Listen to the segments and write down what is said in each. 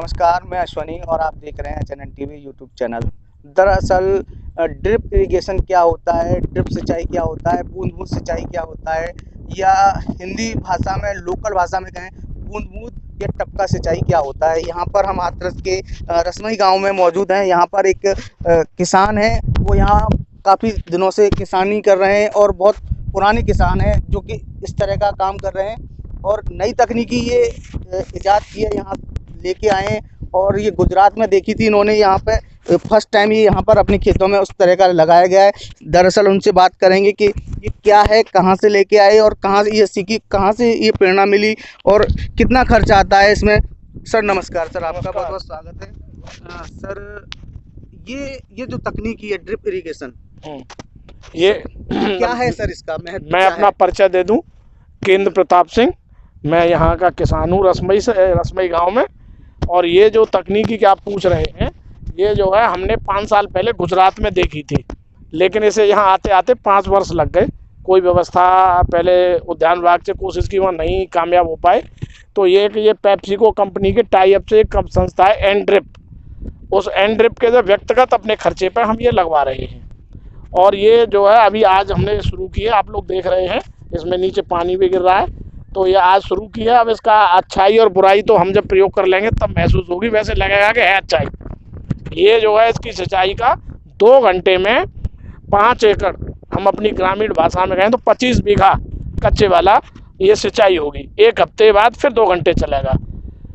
नमस्कार, मैं अश्वनी और आप देख रहे हैं चैनल टीवी यूट्यूब चैनल। दरअसल ड्रिप इरिगेशन क्या होता है, ड्रिप सिंचाई क्या होता है, बूंद-बूंद सिंचाई क्या होता है, या हिंदी भाषा में लोकल भाषा में कहें बूंद-बूंद या टपका सिंचाई क्या होता है। यहाँ पर हम हाथरस के रसमई गाँव में मौजूद हैं। यहाँ पर एक किसान हैं, वो यहाँ काफ़ी दिनों से किसानी कर रहे हैं और बहुत पुराने किसान हैं जो कि इस तरह का काम कर रहे हैं और नई तकनीकी ये इजाद की है, यहाँ लेके आए हैं। और ये गुजरात में देखी थी इन्होंने, यहाँ पे फर्स्ट टाइम ये यहाँ पर अपने खेतों में उस तरह का लगाया गया है। दरअसल उनसे बात करेंगे कि ये क्या है, कहाँ से लेके आए और कहाँ से ये सीखी, कहाँ से ये प्रेरणा मिली और कितना खर्च आता है इसमें। सर नमस्कार। सर आपका बहुत बहुत स्वागत है। सर ये जो तकनीकी है ड्रिप इरिगेशन, ये क्या है सर, इसका महत्व मैं क्या अपना है? परिचय दे दूं। केंद्र प्रताप सिंह, मैं यहाँ का किसान हूँ रसमई गांव में। और ये जो तकनीकी की आप पूछ रहे हैं, ये जो है हमने 5 साल पहले गुजरात में देखी थी, लेकिन इसे यहाँ आते आते 5 वर्ष लग गए। कोई व्यवस्था पहले उद्यान विभाग से कोशिश की, वहाँ नहीं कामयाब हो पाए। तो ये पेप्सिको कंपनी के टाई अप से एक संस्था है एनड्रिप, उस एनड्रिप के जो व्यक्तिगत अपने खर्चे पर हम ये लगवा रहे हैं। और ये जो है अभी आज हमने शुरू की है, आप लोग देख रहे हैं इसमें नीचे पानी भी गिर रहा है। तो ये आज शुरू किया। अब इसका अच्छाई और बुराई तो हम जब प्रयोग कर लेंगे तब महसूस होगी, वैसे लगेगा कि है अच्छाई। ये जो है इसकी सिंचाई का 2 घंटे में 5 एकड़, हम अपनी ग्रामीण भाषा में कहें तो 25 बीघा कच्चे वाला ये सिंचाई होगी। 1 हफ्ते बाद फिर 2 घंटे चलेगा।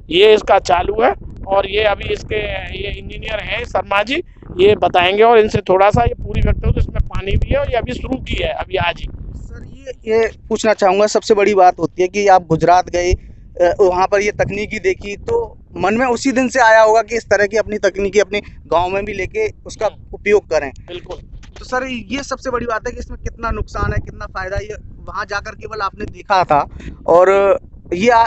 ये इसका चालू है और ये अभी इसके ये इंजीनियर हैं शर्मा जी, ये बताएंगे। और इनसे थोड़ा सा ये पूरी व्यक्ति तो इसमें पानी भी है और ये अभी शुरू की है अभी आज ही। सर ये पूछना चाहूँगा, सबसे बड़ी बात होती है कि आप गुजरात गए, वहाँ पर ये तकनीकी देखी तो मन में उसी दिन से आया होगा कि इस तरह की अपनी तकनीकी अपने गांव में भी लेके उसका उपयोग करें। बिल्कुल। तो सर ये सबसे बड़ी बात है कि इसमें कितना नुकसान है, कितना फायदा, ये वहाँ जाकर केवल आपने देखा था और ये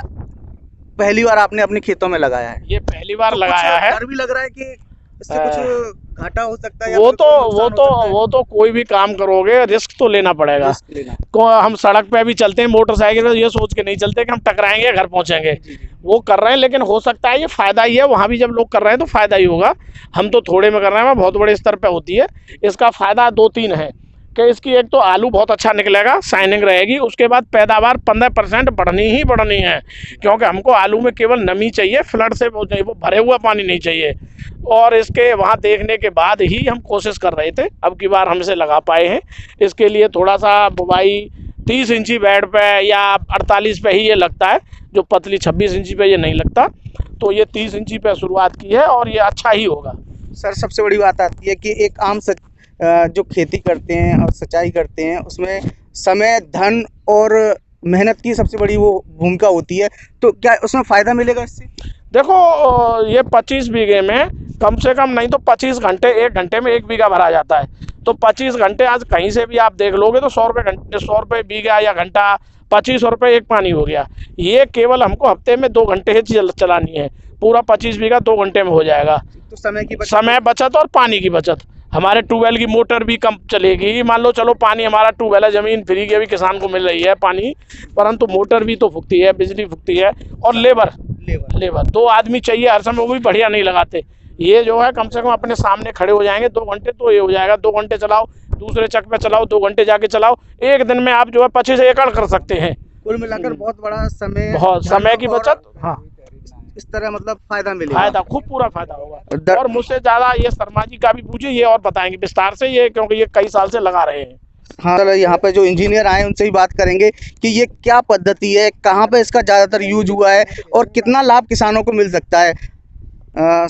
पहली बार आपने अपने खेतों में लगाया है। ये पहली बार तो लगाया है। डर भी लग रहा है कि इससे कुछ घाटा हो सकता है या वो फिर कोई नुकसान हो सकता है? वो तो कोई भी काम करोगे रिस्क तो लेना पड़ेगा। रिस्क लेना। हम सड़क पे भी चलते हैं मोटरसाइकिल पे, ये सोच के नहीं चलते कि हम टकराएंगे घर पहुंचेंगे। वो कर रहे हैं, लेकिन हो सकता है ये फायदा ही है। वहाँ भी जब लोग कर रहे हैं तो फायदा ही होगा। हम तो थोड़े में कर रहे हैं, बहुत बड़े स्तर पे होती है। इसका फायदा 2-3 है कि इसकी एक तो आलू बहुत अच्छा निकलेगा, शाइनिंग रहेगी। उसके बाद पैदावार 15% बढ़नी ही बढ़नी है, क्योंकि हमको आलू में केवल नमी चाहिए, फ्लड से वो भरे हुआ पानी नहीं चाहिए। और इसके वहाँ देखने के बाद ही हम कोशिश कर रहे थे, अब की बार हम इसे लगा पाए हैं। इसके लिए थोड़ा सा बुवाई 30 इंची बेड पे या 48 पे ही ये लगता है, जो पतली 26 इंची पे ये नहीं लगता। तो ये 30 इंची पे शुरुआत की है और ये अच्छा ही होगा। सर सबसे बड़ी बात आती है कि एक आम जो खेती करते हैं और सिंचाई करते हैं उसमें समय, धन और मेहनत की सबसे बड़ी वो भूमिका होती है। तो क्या उसमें फ़ायदा मिलेगा इससे? देखो, ये 25 बीघे में कम से कम नहीं तो 25 घंटे, 1 घंटे में 1 बीघा भरा जाता है। तो 25 घंटे आज कहीं से भी आप देख लोगे तो 100 रुपये घंटे, 100 रुपये बीघा या घंटा, 2500 रुपये एक पानी हो गया। ये केवल हमको हफ्ते में 2 घंटे ही चलानी है। पूरा 25 बीघा 2 घंटे में हो जाएगा। तो समय बचत और पानी की बचत। हमारे ट्यूबवेल की मोटर भी कम चलेगी। मान लो चलो पानी हमारा ट्यूबवेल है, ज़मीन फ्री की अभी किसान को मिल रही है पानी, परंतु मोटर भी तो फूकती है, बिजली फूकती है। और लेबर 2 आदमी चाहिए हर समय, वो भी बढ़िया नहीं लगाते। ये जो है कम से कम अपने सामने खड़े हो जाएंगे 2 घंटे, तो ये हो जाएगा। 2 घंटे चलाओ, दूसरे चक पे चलाओ, 2 घंटे जाके चलाओ, 1 दिन में आप जो है 25 एकड़ कर सकते हैं। कुल मिलाकर बहुत बड़ा समय, बहुत समय की बचत। हाँ, इस तरह मतलब फायदा मिलेगा। फायदा खूब पूरा फायदा होगा। और मुझसे ज़्यादा ये शर्मा जी का भी पूछिए, ये और बताएंगे विस्तार से ये, क्योंकि ये कई साल से लगा रहे हैं। हाँ, चलो यहाँ पे जो इंजीनियर आए उनसे ही बात करेंगे कि ये क्या पद्धति है, कहाँ पे इसका ज़्यादातर यूज हुआ है और कितना लाभ किसानों को मिल सकता है।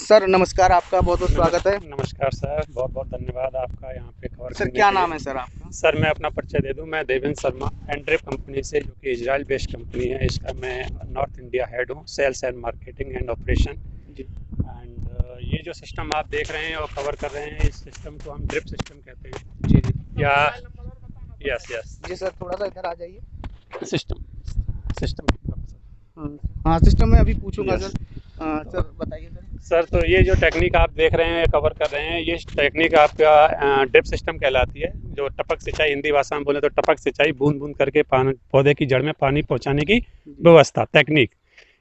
सर नमस्कार, आपका बहुत बहुत स्वागत है। नमस्कार सर, बहुत बहुत धन्यवाद आपका यहाँ पे कवर सर करने क्या के लिए। नाम है सर आपका? सर मैं अपना परिचय दे दूँ, मैं देवेंद्र शर्मा, एनड्रिप कंपनी से, जो कि इजराइल बेस्ड कंपनी है। इसका मैं नॉर्थ इंडिया हेड हूँ, sales and marketing and operation. And ये जो सिस्टम आप देख रहे हैं और कवर कर रहे हैं, इस सिस्टम को हम ड्रिप सिस्टम कहते हैं। जी जी। या यस जी सर, थोड़ा सा इधर आ जाइए। सिस्टम हाँ, सिस्टम में अभी पूछूंगा Yes. सर। सर बताइए सर। सर, तो ये जो टेक्निक आप देख रहे हैं, कवर कर रहे हैं, ये टेक्निक आपका ड्रिप सिस्टम कहलाती है। जो टपक सिंचाई, हिंदी भाषा में बोले तो टपक सिंचाई, बूंद बूंद करके पौधे की जड़ में पानी पहुंचाने की व्यवस्था, टेक्निक।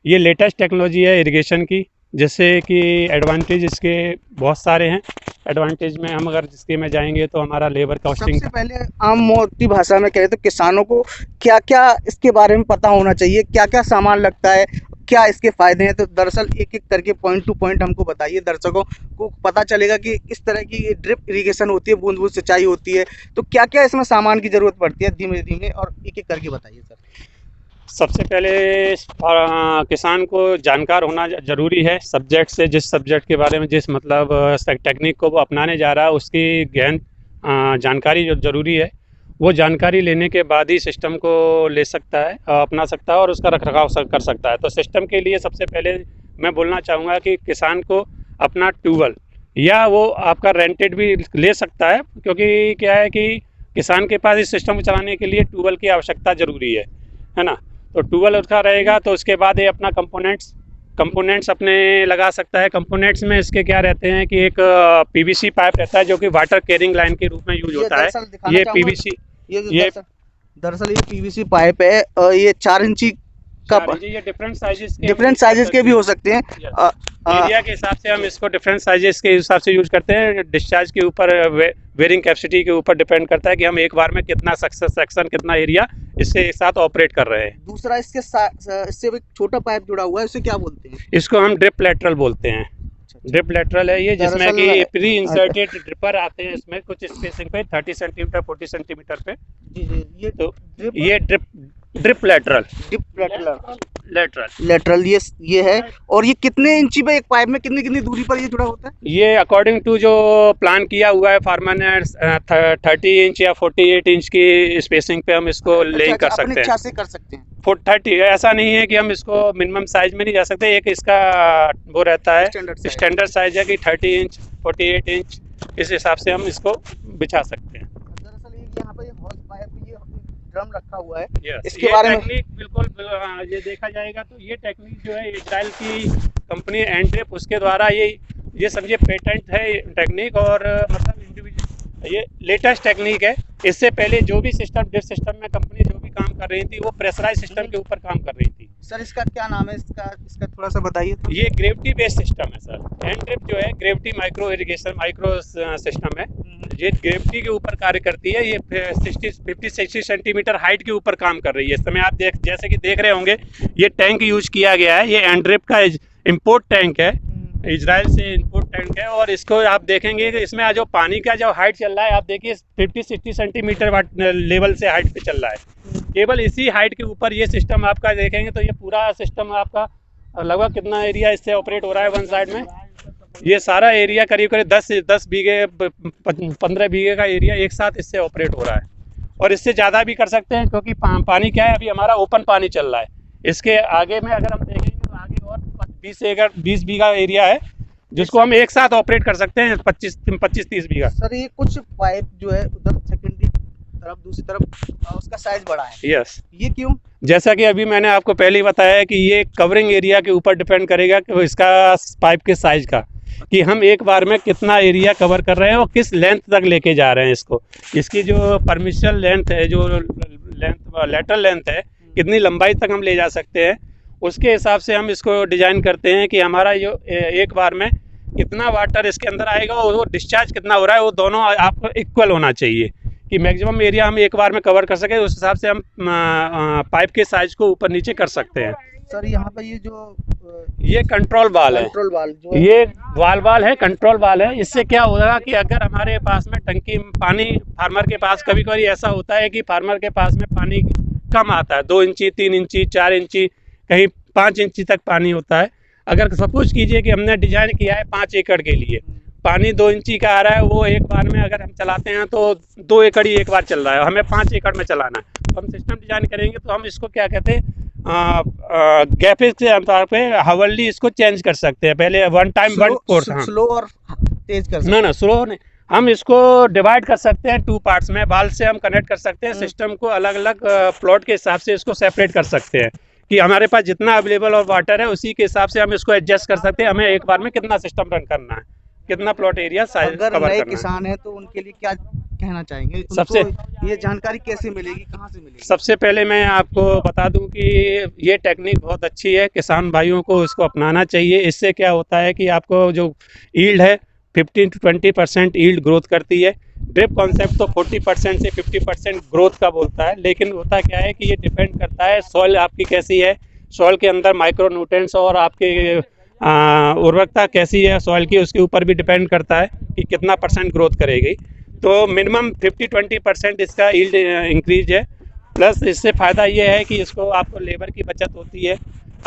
ये लेटेस्ट टेक्नोलॉजी है इरिगेशन की, जैसे कि एडवांटेज इसके बहुत सारे हैं। एडवांटेज में हम अगर इसके में जाएंगे तो हमारा लेबर कॉस्टिंग। सबसे पहले आम मोटी भाषा में कहें तो किसानों को क्या क्या इसके बारे में पता होना चाहिए, क्या क्या सामान लगता है, क्या इसके फायदे हैं? तो दरअसल एक एक करके पॉइंट टू पॉइंट हमको बताइए, दर्शकों को पता चलेगा कि किस तरह की ड्रिप इरिगेशन होती है, बूंद बूंद सिंचाई होती है, तो क्या क्या इसमें सामान की जरूरत पड़ती है, धीमे धीमे और एक एक करके बताइए सर। सबसे पहले किसान को जानकार होना ज़रूरी है सब्जेक्ट से, जिस सब्जेक्ट के बारे में, जिस मतलब टेक्निक को वो अपनाने जा रहा है उसकी गहन जानकारी जो ज़रूरी है। वो जानकारी लेने के बाद ही सिस्टम को ले सकता है, अपना सकता है और उसका रखरखाव कर सकता है। तो सिस्टम के लिए सबसे पहले मैं बोलना चाहूँगा कि किसान को अपना ट्यूबवेल या वो आपका रेंटेड भी ले सकता है, क्योंकि क्या है कि किसान के पास इस सिस्टम को चलाने के लिए ट्यूबवेल की आवश्यकता ज़रूरी है ना। तो ट्यूबवेल उसका रहेगा तो उसके बाद ये अपना कंपोनेंट्स अपने लगा सकता है। कंपोनेंट्स में इसके क्या रहते हैं कि एक पीवीसी पाइप रहता है जो कि वाटर कैरिंग लाइन के रूप में यूज होता है। ये पीवीसी, ये दरअसल ये पीवीसी पाइप है, ये 4 इंची का, ये डिफरेंट साइजेस के भी हो सकते हैं। एरिया के हिसाब से हम इसको डिफरेंट साइजेस के हिसाब से यूज करते हैं। डिस्चार्ज के ऊपर, वेयरिंग कैपेसिटी के ऊपर डिपेंड करता है कि हम एक बार में कितना सेक्शन, कितना एरिया इसके साथ ऑपरेट कर रहे हैं। दूसरा इसके इससे एक छोटा पाइप जुड़ा हुआ है, इसे क्या बोलते हैं? इसको हम ड्रिप लेटरल बोलते हैं। ड्रिप लेटरल है ये, जिसमें कि प्री इंसर्टेड ड्रिपर आते हैं इसमें कुछ स्पेसिंग पे 30 सेंटीमीटर 40 सेंटीमीटर पे। ये तो ये ड्रिप लेटरल ये है। और ये कितने इंची पे एक पाइप में कितनी दूरी पर ये जुड़ा होता है? ये अकॉर्डिंग टू जो प्लान किया हुआ है फार्मर ने 30 इंच या 48 इंच की स्पेसिंग पे हम इसको लेइंग कर सकते हैं। अपनी इच्छा से कर सकते हैं। 30 ऐसा नहीं है कि हम इसको मिनिमम साइज में नहीं जा सकते। एक इसका वो रहता है स्टैंडर्ड साइज है कि 30 इंच 48 इंच, इस हिसाब से हम इसको बिछा सकते हैं। दरअसल यहाँ पर हॉर्स पाइप, ये ड्रम रखा हुआ है, इसके बारे में बिल्कुल ये देखा जाएगा तो ये टेक्निक जो है इजराइल की कंपनी एंड्रिप, उसके द्वारा ये समझिए पेटेंट है टेक्निक, और मतलब इंडिविजुअल ये लेटेस्ट टेक्निक है। इससे पहले जो भी ड्रिप सिस्टम में कंपनी जो भी काम कर रही थी वो प्रेशराइज सिस्टम के ऊपर काम कर रही थी। सर इसका क्या नाम है, इसका थोड़ा सा बताइए। ये ग्रेविटी बेस्ड सिस्टम है सर। एंड्रिप जो है ग्रेविटी माइक्रो इरिगेशन सिस्टम है। ये ग्रेविटी के ऊपर कार्य करती है। ये 50-60 सेंटीमीटर हाइट के ऊपर काम कर रही है। इस समय आप जैसे कि देख रहे होंगे ये टैंक यूज किया गया है। ये एंड्रिप का इम्पोर्ट टैंक है, इजराइल से इम्पोर्ट टैंक है। और इसको आप देखेंगे कि इसमें जो पानी का जो हाइट चल रहा है, आप देखिए 50-60 सेंटीमीटर लेवल से हाइट पे चल रहा है। केवल इसी हाइट के ऊपर ये सिस्टम आपका देखेंगे तो ये पूरा सिस्टम आपका लगभग कितना एरिया इससे ऑपरेट हो रहा है वन साइड में। ये सारा एरिया करीब 10 बीघे 15 बीघे का एरिया एक साथ इससे ऑपरेट हो रहा है। और इससे ज़्यादा भी कर सकते हैं, क्योंकि पानी क्या है, अभी हमारा ओपन पानी चल रहा है। इसके आगे में अगर हम देखेंगे तो आगे और 20 बीघा एरिया है जिसको हम एक साथ ऑपरेट कर सकते हैं, 25-30 बीघा। सर ये कुछ पाइप जो है उधर सेकेंडरी तरफ, दूसरी तरफ उसका साइज बड़ा है। यस। ये क्यों? जैसा कि अभी मैंने आपको पहले ही बताया कि ये कवरिंग एरिया के ऊपर डिपेंड करेगा कि इसका पाइप के साइज का, कि हम एक बार में कितना एरिया कवर कर रहे हैं और किस लेंथ तक लेके जा रहे हैं इसको। इसकी जो परमिशन लेंथ है, जो लेटरल लेंथ है, कितनी लंबाई तक हम ले जा सकते हैं, उसके हिसाब से हम इसको डिज़ाइन करते हैं कि हमारा जो एक बार में कितना वाटर इसके अंदर आएगा और वो डिस्चार्ज कितना हो रहा है, वो दोनों आपको इक्वल होना चाहिए कि मैक्सिमम एरिया हम एक बार में कवर कर सकें। उस हिसाब से हम पाइप के साइज को ऊपर नीचे कर सकते हैं। सर यहाँ पर ये जो ये कंट्रोल वाल है, ये वाल है, कंट्रोल वाल है। इससे क्या होगा कि अगर हमारे पास में टंकी पानी, फार्मर के पास कभी कभी ऐसा होता है कि फार्मर के पास में पानी कम आता है, 2 इंची 3 इंची 4 इंची कहीं 5 इंची तक पानी होता है। अगर सपोज कीजिए कि हमने डिजाइन किया है 5 एकड़ के लिए, पानी 2 इंची का आ रहा है, वो एक बार में अगर हम चलाते हैं तो 2 एकड़ ही एक बार चल रहा है, हमें 5 एकड़ में चलाना है। तो हम सिस्टम डिजाइन करेंगे तो हम इसको क्या कहते हैं, गैपेज के आधार पे हावरली इसको चेंज कर सकते हैं। पहले वन कोर्स, स्लो और तेज कर सकते हैं। ना स्लो नहीं, हम इसको डिवाइड कर सकते हैं 2 पार्ट्स में। बाल से हम कनेक्ट कर सकते हैं सिस्टम को, अलग अलग प्लॉट के हिसाब से इसको सेपरेट कर सकते हैं कि हमारे पास जितना अवेलेबल और वाटर है उसी के हिसाब से हम इसको एडजस्ट कर सकते हैं। हमें एक बार में कितना सिस्टम रन करना है, कितना प्लॉट एरिया साइज कवर करना है। अगर नए किसान है तो उनके लिए क्या कहना चाहेंगे? सबसे उनको ये जानकारी कैसे मिलेगी, कहाँ से मिलेगी? सबसे पहले मैं आपको बता दूं कि ये टेक्निक बहुत अच्छी है, किसान भाइयों को इसको अपनाना चाहिए। इससे क्या होता है कि आपको जो ईल्ड है 15 to 20% ईल्ड ग्रोथ करती है। ड्रिप कॉन्सेप्ट तो 40% से 50% ग्रोथ का बोलता है, लेकिन होता क्या है कि ये डिपेंड करता है सॉइल आपकी कैसी है, सॉइल के अंदर माइक्रो न्यूट्रिएंट्स और आपके उर्वरकता कैसी है सॉइल की, उसके ऊपर भी डिपेंड करता है कि कितना % ग्रोथ करेगी। तो मिनिमम 50-20% इसका ईल्ड इंक्रीज है। प्लस इससे फ़ायदा ये है कि इसको आपको लेबर की बचत होती है।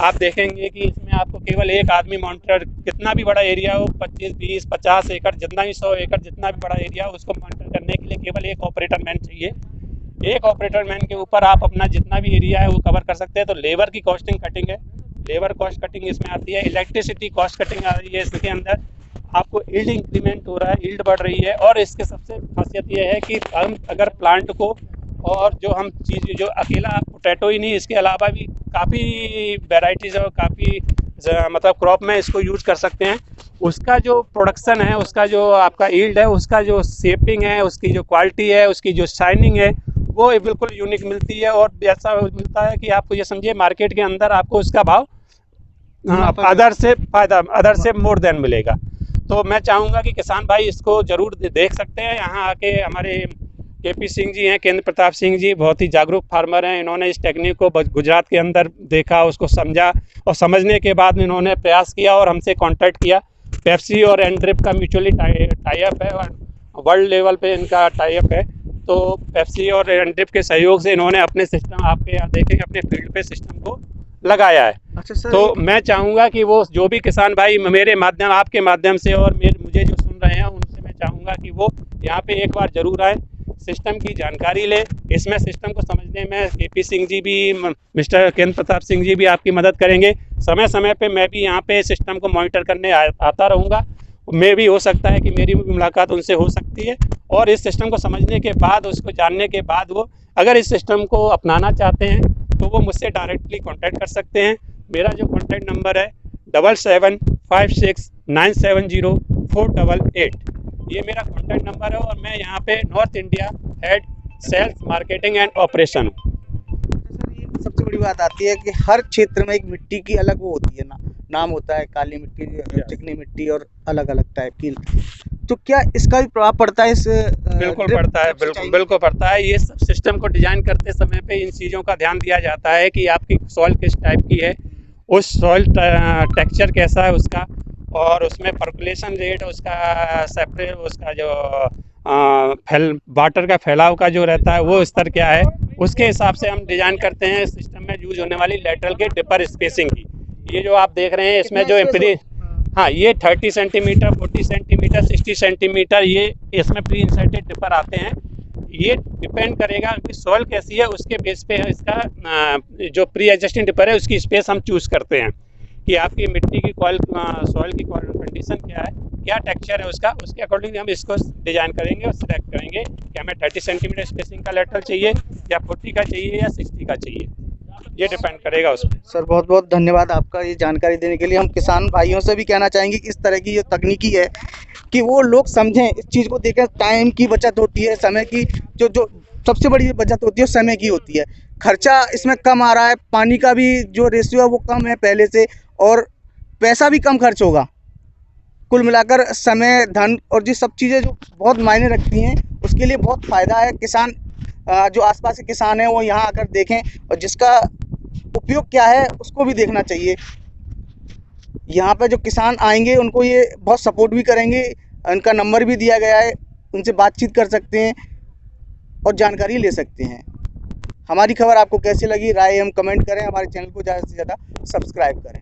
आप देखेंगे कि इसमें आपको केवल एक आदमी मॉनिटर, कितना भी बड़ा एरिया हो, 25, 20, 50 एकड़, जितना भी 100 एकड़, जितना भी बड़ा एरिया हो, उसको मॉनिटर करने के लिए केवल एक ऑपरेटर मैन चाहिए। एक ऑपरेटर मैन के ऊपर आप अपना जितना भी एरिया है वो कवर कर सकते हैं। तो लेबर की कॉस्टिंग कटिंग है, लेबर कॉस्ट कटिंग इसमें आती है, इलेक्ट्रिसिटी कॉस्ट कटिंग आ रही है इसके अंदर, आपको ईल्ड इंक्रीमेंट हो रहा है, ईल्ड बढ़ रही है। और इसके सबसे खासियत ये है कि हम अगर प्लांट को और जो हम चीज़ जो अकेला पोटैटो ही नहीं, इसके अलावा भी काफ़ी वेराइटीज़ और काफ़ी मतलब क्रॉप में इसको यूज़ कर सकते हैं। उसका जो प्रोडक्शन है, उसका जो आपका ईल्ड है, उसका जो शेपिंग है, उसकी जो क्वालिटी है, उसकी जो शाइनिंग है, वो बिल्कुल यूनिक मिलती है। और ऐसा मिलता है कि आपको ये समझिए मार्केट के अंदर आपको उसका भाव अदर से मोर देन मिलेगा। तो मैं चाहूँगा कि किसान भाई इसको ज़रूर देख सकते हैं। यहाँ आके हमारे KP सिंह जी हैं, केंद्र प्रताप सिंह जी बहुत ही जागरूक फार्मर हैं। इन्होंने इस टेक्निक को गुजरात के अंदर देखा, उसको समझा और समझने के बाद इन्होंने प्रयास किया और हमसे कांटेक्ट किया। पेप्सी और एनड्रिप का म्यूचुअली टाई अप है और वर्ल्ड लेवल पे इनका टाई अप है। तो पेप्सी और एनड्रिप के सहयोग से इन्होंने अपने सिस्टम, आपके यहाँ देखेंगे अपने फील्ड पे सिस्टम को लगाया है। अच्छा सर, तो मैं चाहूँगा कि वो जो भी किसान भाई मेरे माध्यम, आपके माध्यम से और मुझे जो सुन रहे हैं, उनसे मैं चाहूँगा कि वो यहाँ पे एक बार ज़रूर आए, सिस्टम की जानकारी ले। इसमें सिस्टम को समझने में KP सिंह जी भी, मिस्टर केंद्र प्रताप सिंह जी भी आपकी मदद करेंगे। समय समय पे मैं भी यहाँ पे सिस्टम को मॉनिटर करने आता रहूँगा। मैं भी हो सकता है कि मेरी भी मुलाकात उनसे हो सकती है। और इस सिस्टम को समझने के बाद, उसको जानने के बाद, वो अगर इस सिस्टम को अपनाना चाहते हैं तो वो मुझसे डायरेक्टली कॉन्टैक्ट कर सकते हैं। मेरा जो कॉन्टैक्ट नंबर है 7756970488, ये मेरा कॉन्टैक्ट नंबर है। और मैं यहाँ पे north India head sales marketing and operation हूँ। सर ये सबसे बड़ी बात आती है कि हर क्षेत्र में एक मिट्टी की अलग वो होती है ना, नाम होता है, काली मिट्टी, चिकनी मिट्टी और अलग अलग टाइप की। तो क्या इसका भी प्रभाव पड़ता है इस बिल्कुल पड़ता है, बिल्कुल पड़ता है। ये सब सिस्टम को डिजाइन करते समय पे इन चीज़ों का ध्यान दिया जाता है कि आपकी सॉइल किस टाइप की है, उस सॉइल टेक्सचर कैसा है उसका, और उसमें पर्कुलेशन रेट, उसका सेपरेट, उसका जो वाटर का फैलाव का जो रहता है वो स्तर क्या है, उसके हिसाब से हम डिज़ाइन करते हैं सिस्टम में यूज होने वाली लेटरल के डिपर स्पेसिंग की। ये जो आप देख रहे हैं इसमें जो हाँ, ये 30 सेंटीमीटर, 40 सेंटीमीटर, 60 सेंटीमीटर, ये इसमें प्री इंसर्टेड डिपर आते हैं। ये डिपेंड करेगा कि सॉइल कैसी है, उसके बेस पे इसका जो प्री एडजस्टिंग डिपर है उसकी स्पेस हम चूज़ करते हैं कि आपकी मिट्टी की सॉइल की कंडीशन क्या है, क्या टेक्सचर है उसका, उसके अकॉर्डिंग हम इसको डिज़ाइन करेंगे और सिलेक्ट करेंगे कि हमें 30 सेंटीमीटर स्पेसिंग का लेटरल चाहिए या 40 का चाहिए या 60 का चाहिए। ये डिपेंड करेगा उस पर। सर बहुत बहुत धन्यवाद आपका ये जानकारी देने के लिए। हम किसान भाइयों से भी कहना चाहेंगे कि इस तरह की जो तकनीकी है कि वो लोग समझें, इस चीज़ को देखें। टाइम की बचत होती है, समय की जो सबसे बड़ी बचत होती है समय की होती है। खर्चा इसमें कम आ रहा है, पानी का भी जो रेशियो है वो कम है पहले से, और पैसा भी कम खर्च होगा। कुल मिलाकर समय, धन और ये सब चीज़ें जो बहुत मायने रखती हैं, उसके लिए बहुत फ़ायदा है। किसान जो आसपास के किसान हैं वो यहाँ आकर देखें और जिसका उपयोग क्या है उसको भी देखना चाहिए। यहाँ पे जो किसान आएंगे उनको ये बहुत सपोर्ट भी करेंगे, उनका नंबर भी दिया गया है, उनसे बातचीत कर सकते हैं और जानकारी ले सकते हैं। हमारी खबर आपको कैसी लगी, राय हम कमेंट करें, हमारे चैनल को ज़्यादा से ज़्यादा सब्सक्राइब करें।